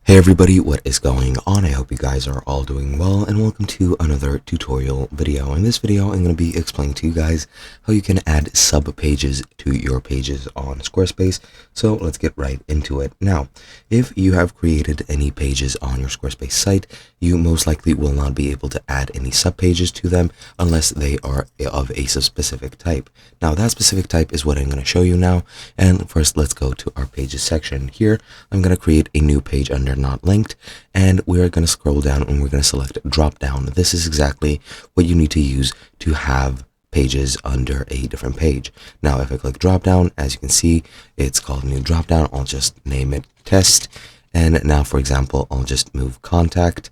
Hey everybody, what is going on? I hope you guys are all doing well, and welcome to another tutorial video. In this video, I'm going to be explaining to you guys how you can add sub pages to your pages on Squarespace. So let's get right into it. Now, if you have created any pages on your Squarespace site, you most likely will not be able to add any sub pages to them unless they are of a specific type. Now, that specific type is what I'm going to show you now. And first, let's go to our pages section. Here, I'm going to create a new page under not linked, and we're going to scroll down and we're going to select drop down. This is exactly what you need to use to have pages under a different page. Now, if I click drop down, as you can see, it's called new drop down. I'll just name it test. And now, for example, I'll just move contact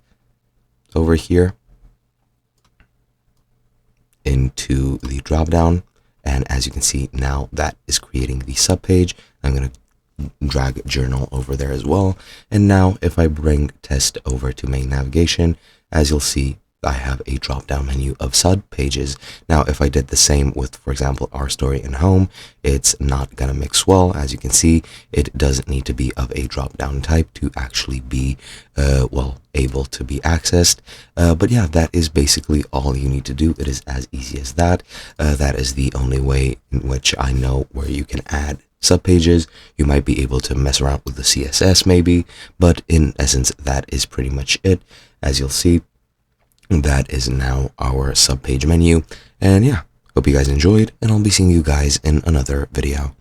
over here into the drop down. And as you can see, now that is creating the sub page. I'm going to drag journal over there as well. And now if I bring test over to main navigation, as you'll see, I have a drop down menu of sub pages. Now, if I did the same with, for example, our story and home, it's not gonna mix well. As you can see, it doesn't need to be of a drop down type to actually be, able to be accessed. But yeah, that is basically all you need to do. It is as easy as that. That is the only way in which I know where you can add subpages. You might be able to mess around with the CSS maybe, but in essence, that is pretty much it. As you'll see, that is now our subpage menu. And yeah, hope you guys enjoyed, and I'll be seeing you guys in another video.